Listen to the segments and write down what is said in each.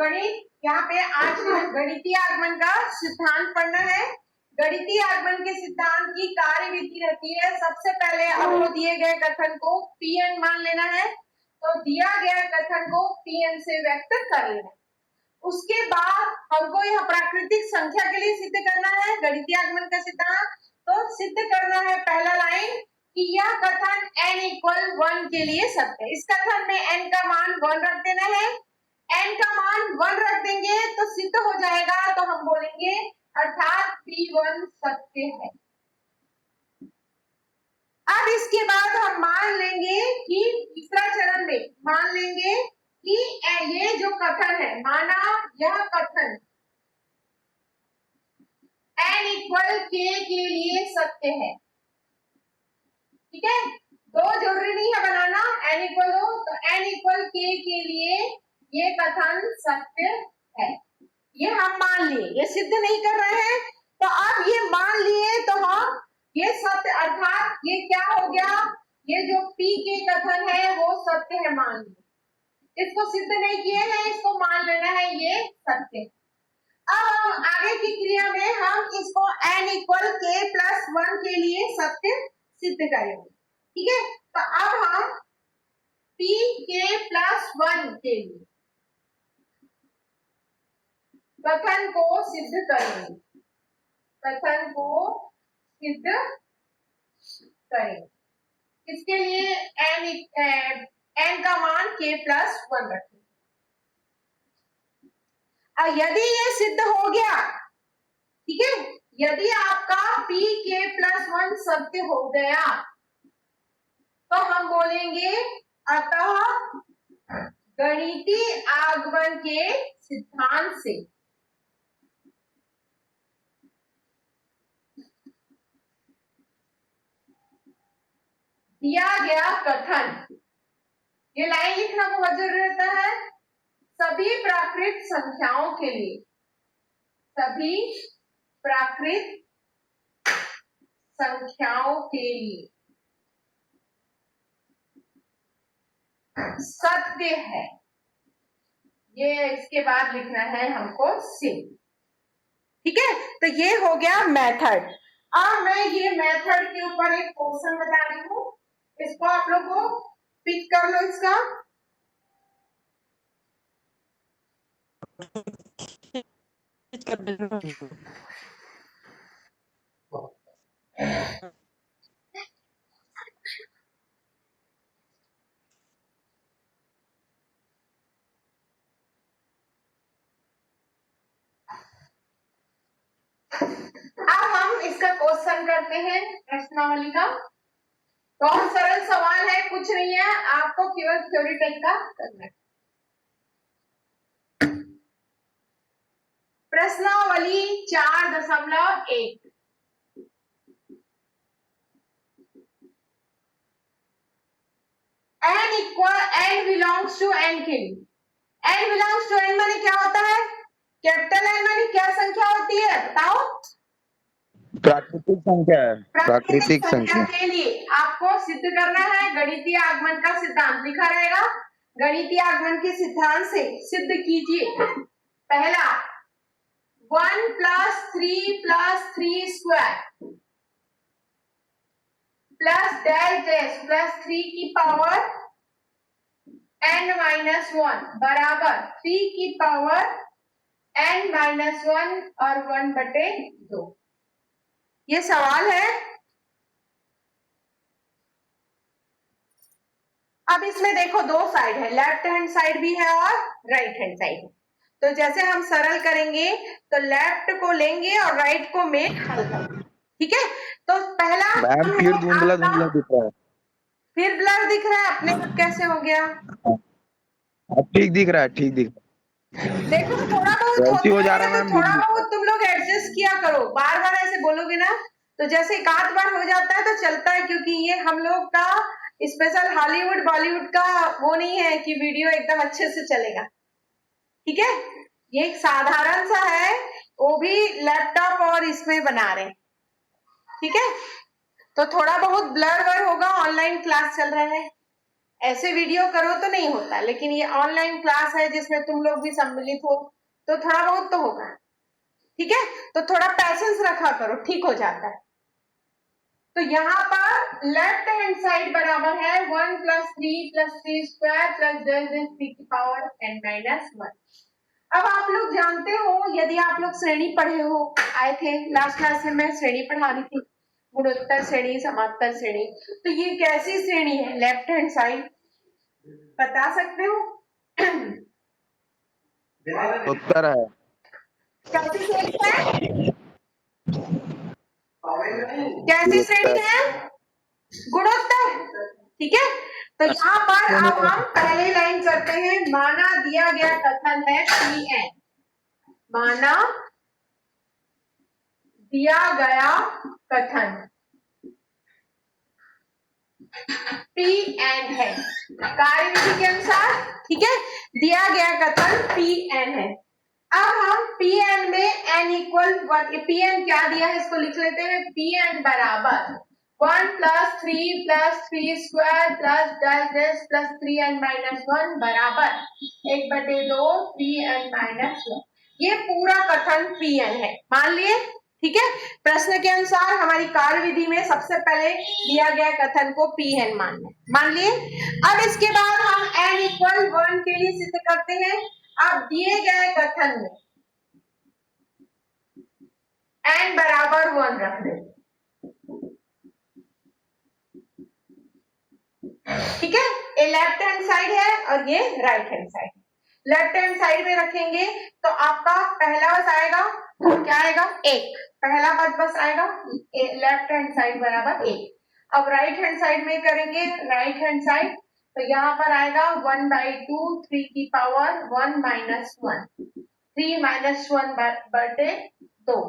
गणित यहाँ पे आज गणितीय आगमन का सिद्धांत पढ़ना है। गणितीय आगमन के सिद्धांत की कार्यविधि रहती है, सबसे पहले आपको दिए गए कथन को Pn मान लेना है, तो दिया गया कथन को Pn से व्यक्त कर लेना है। उसके बाद हमको यह प्राकृतिक संख्या के लिए सिद्ध करना है गणितीय आगमन का सिद्धांत। तो सिद्ध करना है पहला लाइन कि यह कथन n इक्वल 1 के लिए सत्य है। इस कथन में n का मान 1 रख देना है, n का मान 1 रख देंगे तो सिद्ध हो जाएगा, तो हम बोलेंगे अर्थात P1 सत्य है। अब इसके बाद हम मान लेंगे कि तीसरा चरण में मान लेंगे कि ये जो कथन है, माना यह कथन n इक्वल k के लिए सत्य है। ठीक है, दो जरूरी नहीं है बनाना, n इक्वल 2, तो n इक्वल k के लिए ये कथन सत्य है। ये हम मान लिए, ये सिद्ध नहीं कर रहे हैं, तो अब ये मान लिए तो हम ये सत्य अर्थात ये क्या हो गया, ये जो p के कथन है वो सत्य है मान लिए। इसको सिद्ध नहीं किए हैं, इसको मान लेना है ये सत्य है। अब हम आगे की क्रिया में हम इसको n इक्वल k प्लस 1 के लिए सत्य सिद्ध करेंगे। ठीक है, तो अब हम p k प्लस 1 के लिए कथन को सिद्ध करेंगे, कथन को सिद्ध करेंगे। इसके लिए n का मान k प्लस 1 रखेंगे। यदि ये सिद्ध हो गया, ठीक है, यदि आपका p k प्लस 1 सत्य हो गया तो हम बोलेंगे अतः गणितीय आगमन के सिद्धांत से दिया गया कथन, ये लाइन लिखना बहुत जरूरी रहता है, सभी प्राकृत संख्याओं के लिए, सभी प्राकृत संख्याओं के लिए सत्य है। ये इसके बाद लिखना है हमको सिद्ध। ठीक है, तो ये हो गया मेथड। अब मैं ये मेथड के ऊपर एक क्वेश्चन बता रही हूँ, इसको आप लोग को पिक कर लो इसका। अब हम इसका क्वेश्चन करते हैं प्रश्नावली का। बहुत सरल सवाल है, कुछ नहीं है, आपको केवल थ्योरी टाइप का करना है। प्रश्नावली 4.1 n equal n belongs to n के लिए, n बिलोंग्स टू n माने क्या होता है, कैपिटल N माने क्या संख्या होती है बताओ, प्राकृतिक संख्या है, प्राकृतिक संख्या के लिए आपको सिद्ध करना है गणितीय आगमन का सिद्धांत लिखा रहेगा। गणितीय आगमन के सिद्धांत से सिद्ध कीजिए। पहला 1 plus 3 plus 3 square plus dash dash plus 3 की पावर n माइनस 1 बराबर 3 की पावर n माइनस 1 और 1/2। ये सवाल है। अब इसमें देखो दो साइड है, लेफ्ट हैंड साइड भी है और राइट हैंड साइड है। तो जैसे हम सरल करेंगे तो लेफ्ट को लेंगे और राइट को में हल करेंगे। ठीक है, तो पहला मैम फिर धुंधला धुंधला दिख रहा है, फिर ब्लर दिख रहा है, अपने कैसे हो गया, अब ठीक दिख रहा है, ठीक दिख रहा है। देखो थोड़ा बहुत वैसे हो जा रहा है तो मैम, थोड़ा बहुत तुम लोग एडजस्ट किया करो, बार बार ऐसे बोलोगे ना तो जैसे एक आध बार हो जाता है तो चलता है, क्योंकि ये हम लोग का स्पेशल हॉलीवुड बॉलीवुड का वो नहीं है कि वीडियो एकदम अच्छे से चलेगा। ठीक है, ये एक साधारण सा है, वो भी लैपटॉप और इसमें बना रहे हैं। ठीक है, तो थोड़ा बहुत ब्लर वर होगा, ऑनलाइन क्लास चल रहा है, ऐसे वीडियो करो तो नहीं होता, लेकिन ये ऑनलाइन क्लास है जिसमें तुम लोग भी सम्मिलित हो, तो थोड़ा बहुत तो होगा। ठीक है, तो थोड़ा पैसेंस रखा करो, ठीक हो जाता है। तो यहाँ पर लेफ्ट हैंड साइड बराबर है 1 + 3 + 3 स्क्वायर प्लस 3 की पावर n-1। अब आप लोग जानते हो, यदि आप लोग श्रेणी पढ़े हो, आए थे लास्ट क्लास में, मैं श्रेणी पढ़ा रही थी, गुणोत्तर श्रेणी, समांतर श्रेणी। तो ये कैसी श्रेणी है? लेफ्ट हैंड साइड बता सकते हो? उत्तर है। कैसी श्रेणी है? कैसी श्रेणी है? गुणोत्तर। ठीक है, तो यहाँ पर अब हम पहले लाइन करते हैं। माना दिया गया कथन है Pn, माना दिया गया कथन Pn है कार्यविधि के अनुसार। ठीक है, दिया गया कथन Pn है। अब हम Pn में n = 1, Pn क्या दिया है इसको लिख लेते हैं। Pn बराबर 1 + 3 + 3 स्क्वायर प्लस प्लस 3n-1 बराबर 1/2 3n-1। ये पूरा कथन Pn है, मान लिए। ठीक है, प्रश्न के अनुसार हमारी कार्यविधि में सबसे पहले दिया गया कथन को Pn मान लिए। अब इसके बाद हम n = 1 के लिए सिद्ध करते हैं। अब दिए गए कथन में n बराबर 1 रख दे। ठीक है, ये लेफ्ट हैंड साइड है और ये right hand side. Left hand side में रखेंगे तो आपका पहला बस आएगा, क्या आएगा? 1। पहला पद बस आएगा लेफ्ट हैंड साइड बराबर 1। अब राइट हैंड साइड में करेंगे, राइट हैंड साइड, तो यहाँ पर आएगा 1/2 3 की पावर 1 - 1, 3 - 1/2,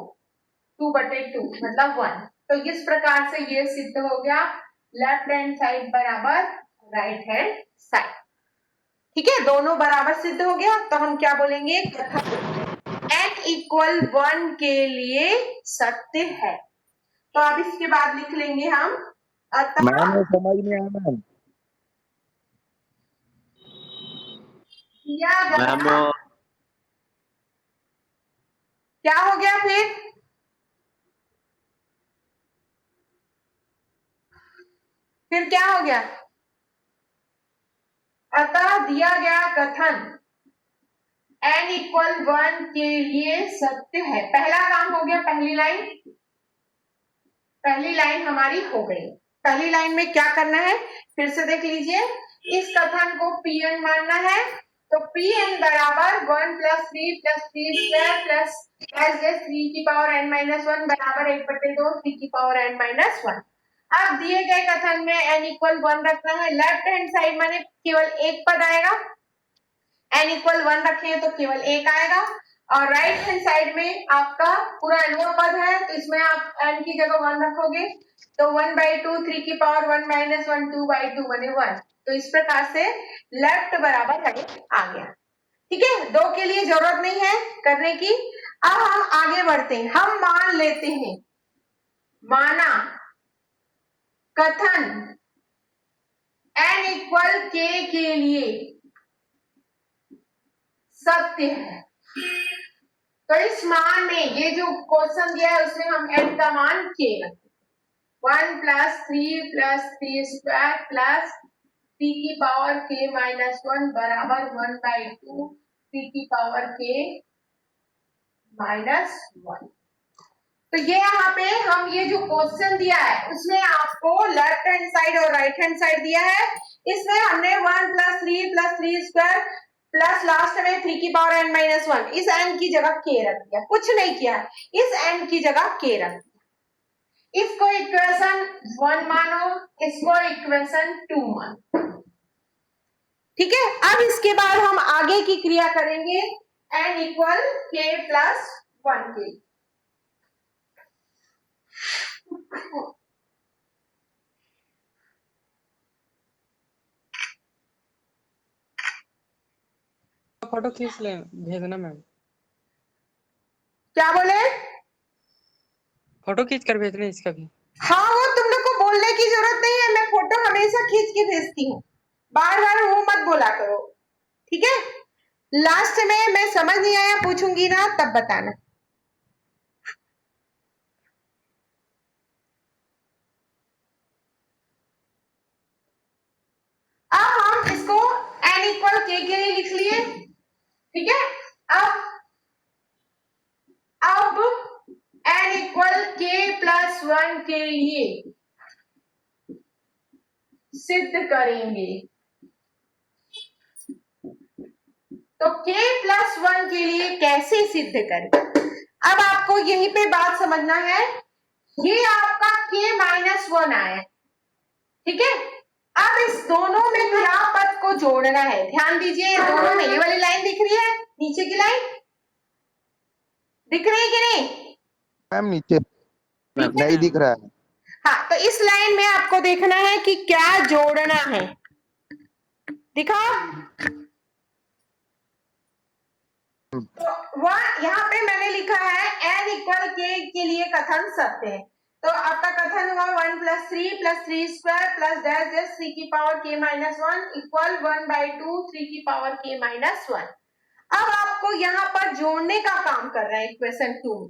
2/2 मतलब 1। तो इस प्रकार से ये सिद्ध हो गया लेफ्ट हैंड साइड बराबर राइट हैंड साइड। ठीक है, दोनों बराबर सिद्ध हो गया। तो हम क्या बोलेंगे? n = 1 के लिए सत्य है। तो अब इसके बाद लिख लेंगे हम, अतः मैम समझ नहीं आया मैम। मैम क्या हो गया फिर क्या हो गया? अतः दिया गया कथन n = 1 के लिए सत्य है। पहला काम हो गया, पहली लाइन हमारी हो गई। पहली लाइन में क्या करना है फिर से देख लीजिए। इस कथन को Pn मानना है, तो Pn बराबर 1 + 3 + 3 स्क्वायर प्लस 3 की पावर n-1 बराबर 1/2 3 की पावर n-1। अब दिए गए कथन में n = 1 रखना है। लेफ्ट हैंड साइड माने केवल एक पद आएगा, n = 1 रखें तो केवल एक आएगा। और राइट हैंड साइड में आपका पूरा n पद है, तो इसमें आप n की जगह 1 रखोगे, तो 1/2 3 की पावर 1 - 1 2/2 बने 1। तो इस प्रकार से लेफ्ट बराबर राइट आ गया। ठीक है, 2 के लिए जरूरत नहीं है करने की। अब हम आगे बढ़ते हैं। हम मान लेते हैं, माना कथन n = k के लिए सत्य है। तो इस मान में, ये जो क्वेश्चन दिया है उसमें हम n का मान k रखते हैं। 1 + 3 + 3 स्क्वायर प्लस 3 की पावर k-1 बराबर 1/2 3 की पावर k-1। तो ये यहाँ पे हम ये जो क्वेश्चन दिया है उसमें आपको लेफ्ट हैंड साइड और राइट हैंड साइड दिया है। इसमें हमने 1 + 3 + 3 स्क्वायर प्लस लास्ट में 3 की पावर n-1, इस n की जगह k रख दिया, कुछ नहीं किया, इस n की जगह k रख दिया। इसको इक्वेशन 1 मानो, इसको इक्वेशन 2 मानो। ठीक है, अब इसके बाद हम आगे की क्रिया करेंगे n = k + 1 के। फोटो खींच ले भेजना मैम। क्या बोले? फोटो खींच कर भेजना इसका भी। हाँ, वो तुम लोग को बोलने की जरूरत नहीं है, मैं फोटो हमेशा खींच के भेजती हूँ। बार बार वो मत बोला करो, ठीक है। लास्ट में मैं समझ नहीं आया पूछूंगी ना, तब बताना। अब हम इसको n इक्वल के लिए लिख लिए, ठीक है। अब n इक्वल के प्लस 1 के लिए सिद्ध करेंगे। तो k प्लस 1 के लिए कैसे सिद्ध करें? अब आपको यहीं पे बात समझना है, ये आपका k माइनस 1 आया, ठीक है। अब इस दोनों में क्या पद को जोड़ना है, ध्यान दीजिए। दोनों में ये वाली लाइन दिख रही है, नीचे की लाइन दिख रही है कि नहीं? मैम नीचे नहीं दिख रहा है। हाँ, तो इस लाइन में आपको देखना है कि क्या जोड़ना है, दिखाओ। तो वह यहाँ पे मैंने लिखा है n इक्वल के लिए कथन सत्य है। तो आपका कथन हुआ 1 plus 3 square plus dash dash 3 की पावर k माइनस 1 इक्वल 1/2 3 की पावर k माइनस 1। अब आपको यहाँ पर जोड़ने का काम कर रहा है इक्वेशन 2 में।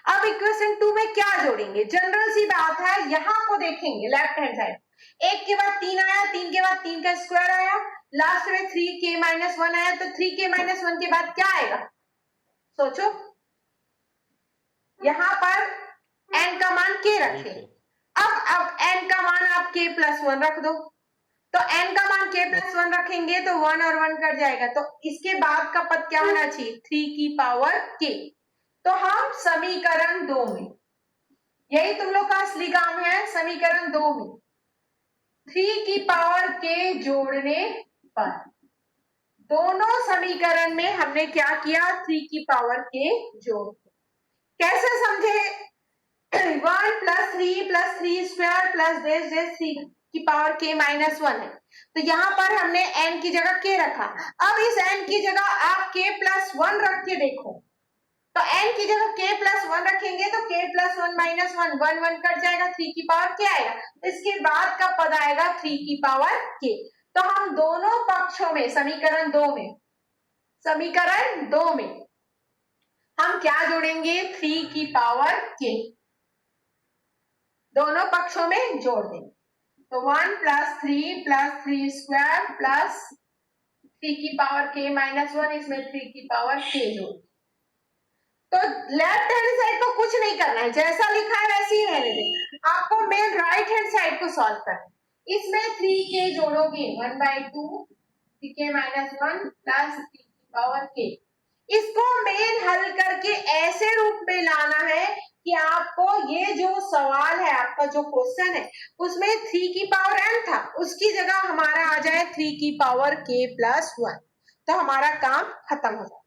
अब इक्वेशन 2 में क्या जोड़ेंगे? जनरल सी बात है, यहाँ को देखेंगे लेफ्ट हैंड साइड, 1 के बाद 3 आया, 3 के बाद 3 का स्क्वायर आया, लास्ट में 3k माइनस 1 आया, तो 3k माइनस 1 के बाद क्या आएगा? सोचो, यहां पर n का मान k रखे। अब n का मान आप k प्लस 1 रख दो, तो n का मान k प्लस 1 रखेंगे तो 1 और 1 कट जाएगा, तो इसके बाद का पद क्या होना चाहिए? 3 की पावर k। तो हम समीकरण 2 में, यही तुम लोग का असली काम है, समीकरण 2 में 3 की पावर k जोड़ने पर दोनों समीकरण में हमने क्या किया? 3 की पावर k जोड़। कैसे समझे? 1 प्लस 3 स्क्वायर प्लस डेस डेस 3 की पावर k माइनस 1 है, तो यहाँ पर हमने n की जगह k रखा। अब इस n की जगह आप k प्लस 1 रख के देखो, तो n की जगह k प्लस 1 रखेंगे तो k प्लस 1 माइनस 1 1 1 कट जाएगा, 3 की पावर k आएगा, इसके बाद का पद आएगा 3 की पावर k। तो हम दोनों पक्षों में समीकरण 2 में हम क्या जोड़ेंगे? 3 की पावर k, दोनों पक्षों में जोड़ देंगे। तो 1 प्लस 3 स्क्वायर प्लस 3 की पावर k माइनस 1, इसमें 3 की पावर k जोड़। तो लेफ्ट हैंड साइड को कुछ नहीं करना है, जैसा लिखा है वैसे ही रहने दें। आपको मेन राइट हैंड साइड को सॉल्व करना है। इसमें 3k जोड़ोगे 1/2 3k माइनस 1 प्लस 3 की पावर k। इसको मेन हल करके ऐसे रूप में लाना है कि आपको ये जो सवाल है, आपका जो क्वेश्चन है, उसमें 3 की पावर n था, उसकी जगह हमारा आ जाए 3 की पावर k प्लस 1, तो हमारा काम खत्म हो जाए।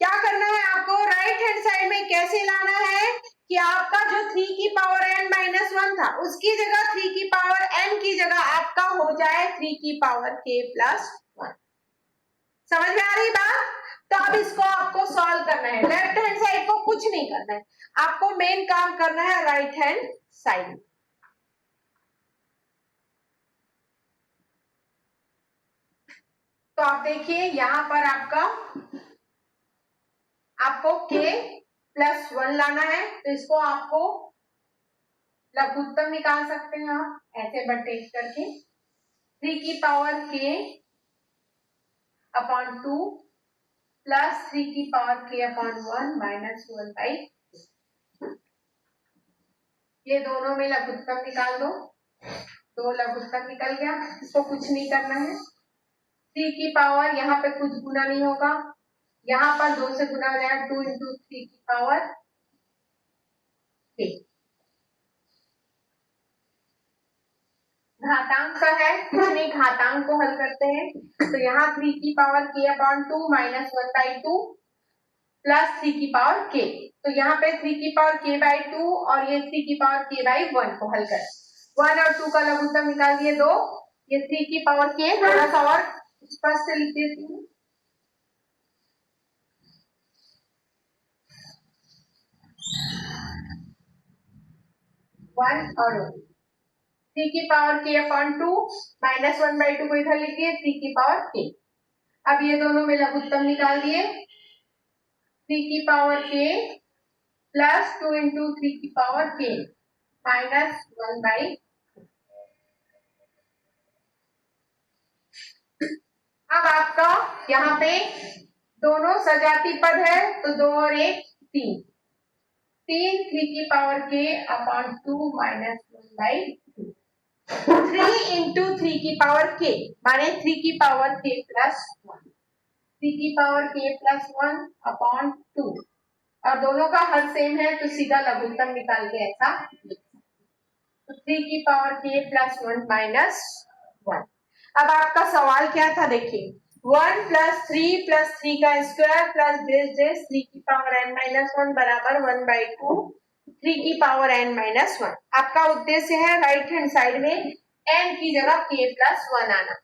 क्या करना है आपको? राइट हैंड साइड में कैसे लाना है कि आपका जो 3 की पावर n माइनस 1 था, उसकी जगह 3 की पावर n की जगह आपका हो जाए 3 की पावर k प्लस 1। समझ में आ रही बात? तो अब इसको आपको सॉल्व करना है, लेफ्ट हैंड साइड को कुछ नहीं करना है, आपको मेन काम करना है राइट हैंड साइड। तो आप देखिए यहां पर आपको k प्लस 1 लाना है, तो इसको आपको लघुत्तम निकाल सकते हैं आप ऐसे बटेज करके, 3 की पावर k अपॉन 2 प्लस 3 की पावर k अपॉन 1 माइनस 1/2। ये दोनों में लघुत्तम निकाल दो, तो लघुत्तम निकल गया, इसको कुछ नहीं करना है। 3 की पावर यहाँ पे कुछ गुना नहीं होगा, यहाँ पर 2 से गुना हो जाएगा, 2 इंटू 3 की पावर k। घातांक का है, कुछ नहीं, घातांक को हल करते हैं। तो यहाँ 3 की power k upon 2 minus 1/2 plus 3 की पावर k, तो यहाँ पे 3 की पावर k/2 और ये 3 की पावर k/1 को हल करें। 1 और 2 का लघुत्तम निकाल दिए 2, ये 3 की पावर k थोड़ा सा और स्पष्ट लिख देती हूँ, 1 और 1 3 की पावर k अपॉन 2 माइनस 1/2 को इधर लिख दिए 3 की पावर k। अब ये दोनों में लघुत्तम निकाल दिए 3 की पावर k प्लस 2 इंटू 3 की पावर k माइनस 1/2। अब आपका यहाँ पे दोनों सजाती पद है तो 2 और 1 3 3 की power k upon 2 minus 1/2 3 into 3 की पावर k माने 3 की पावर k प्लस 1 3 की पावर k प्लस 1 अपॉन 2 और दोनों का हर सेम है तो सीधा लघुत्तम निकाल के ऐसा लिख सकते। तो 3 की पावर k प्लस 1 माइनस 1। अब आपका सवाल क्या था देखिए 1 प्लस 3 का स्क्वायर प्लस डेस 3 की पावर n माइनस 1 बराबर 1/2 3 की पावर n माइनस 1। आपका उद्देश्य है राइट हैंड साइड में n की जगह k प्लस 1 आना।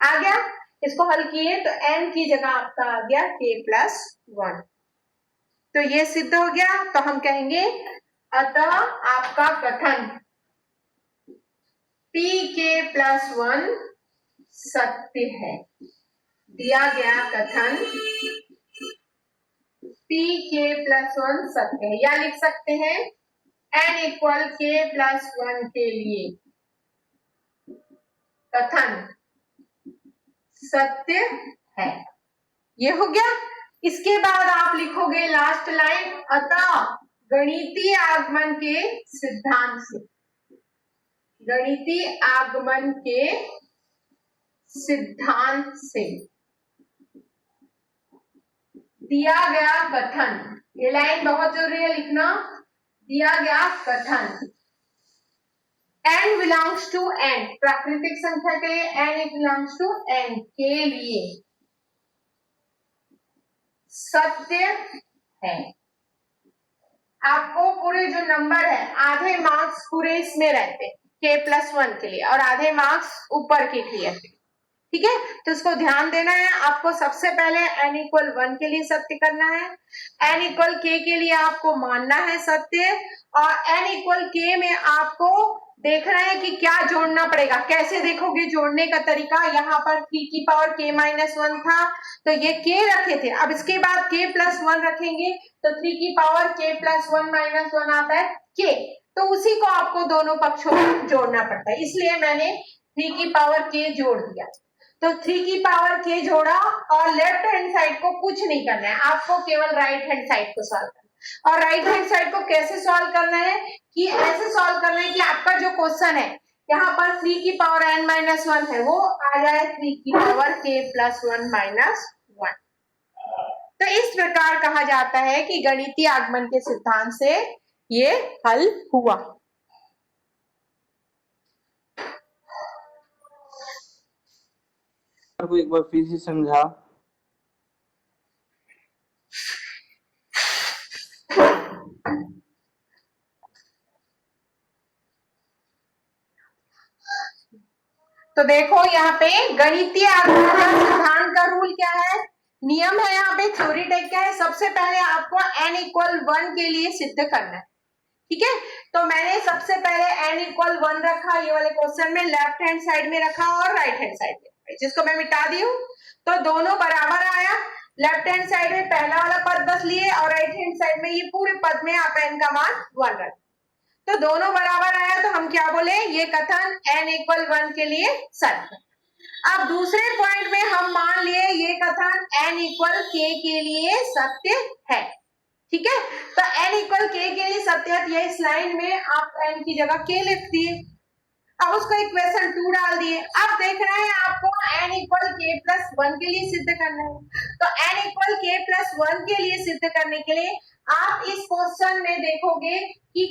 आ गया, इसको हल किए तो n की जगह आपका आ गया k प्लस 1। तो ये सिद्ध हो गया। तो हम कहेंगे अतः आपका कथन pk प्लस 1 सत्य है। दिया गया कथन pk प्लस 1 सत्य है, या लिख सकते हैं n इक्वल k प्लस 1 के लिए कथन सत्य है। ये हो गया। इसके बाद आप लिखोगे लास्ट लाइन अतः गणितीय आगमन के सिद्धांत से, गणितीय आगमन के सिद्धांत से दिया गया कथन, ये लाइन बहुत जरूरी है लिखना, दिया गया कथन n बिलोंग्स टू n प्राकृतिक संख्या के लिए n बिलोंग्स टू n के लिए सत्य है। आपको पूरे जो नंबर है आधे मार्क्स पूरे इसमें रहते हैं k प्लस 1 के लिए और आधे मार्क्स ऊपर के क्लियर के, ठीक है। तो इसको ध्यान देना है। आपको सबसे पहले n इक्वल 1 के लिए सत्य करना है, n इक्वल k के लिए आपको मानना है सत्य, और n इक्वल k में आपको देखना है कि क्या जोड़ना पड़ेगा। कैसे देखोगे जोड़ने का तरीका, यहाँ पर 3 की पावर k माइनस 1 था तो ये k रखे थे, अब इसके बाद k प्लस 1 रखेंगे तो 3 की पावर k प्लस 1 माइनस 1 आता है k, तो उसी को आपको दोनों पक्षों में जोड़ना पड़ता है। इसलिए मैंने 3 की पावर k जोड़ दिया। तो 3 की पावर k जोड़ा और लेफ्ट हैंड साइड को कुछ नहीं करना है, आपको केवल राइट हैंड साइड को सॉल्व करना है। और राइट हैंड साइड को कैसे सॉल्व करना है कि ऐसे सॉल्व करना है कि आपका जो क्वेश्चन है यहाँ पर 3 की पावर n माइनस 1 है वो आ जाए 3 की पावर k प्लस 1 माइनस 1। तो इस प्रकार कहा जाता है कि गणितीय आगमन के सिद्धांत से ये हल हुआ। को एक बार फिर से समझा। तो देखो यहाँ पे गणितीय आगमन का सिद्धांत का रूल क्या है, नियम है यहाँ पे, थ्योरी टाइप क्या है। सबसे पहले आपको n इक्वल 1 के लिए सिद्ध करना है, ठीक है। तो मैंने सबसे पहले n इक्वल 1 रखा, ये वाले क्वेश्चन में लेफ्ट हैंड साइड में रखा और राइट हैंड साइड में, जिसको मैं मिटा दी हूँ। तो दोनों बराबर आया, लेफ्ट हैंड साइड में पहला वाला पद 10 लिए और राइट हैंड साइड में ये पूरे पद में आप n का मान 1 रख, तो दोनों बराबर आया। तो हम क्या बोले, ये कथन n इक्वल 1 के लिए सत्य। अब दूसरे पॉइंट में हम मान लिए ये कथन n इक्वल k के लिए सत्य है, ठीक है। तो n इक्वल k के लिए सत्य है, ये इस लाइन में आप n की जगह k लिख दिए, अब उसको इक्वेशन 2 डाल दिए। अब देखना है आपको n इक्वल k प्लस 1 के लिए सिद्ध करना है। तो n इक्वल k प्लस 1 के लिए सिद्ध करने के लिए आप इस क्वेश्चन में देखोगे कि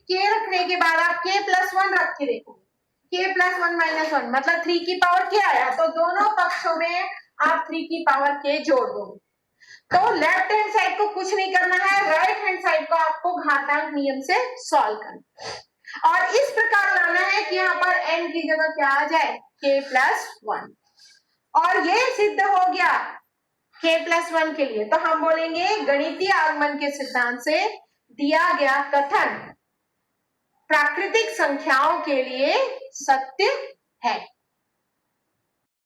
k रखने के बाद आप k प्लस 1 रख के देखोगे, k प्लस 1 माइनस 1 मतलब 3 की पावर k आया, तो दोनों पक्षों में आप 3 की पावर k जोड़ दोगे। तो लेफ्ट हैंड साइड को कुछ नहीं करना है, राइट हैंड साइड को आपको घातांक नियम से सॉल्व करना है और इस प्रकार लाना है कि यहाँ पर n की जगह क्या आ जाए k प्लस 1, और ये सिद्ध हो गया k प्लस 1 के लिए। तो हम बोलेंगे गणितीय आगमन के सिद्धांत से दिया गया कथन प्राकृतिक संख्याओं के लिए सत्य है।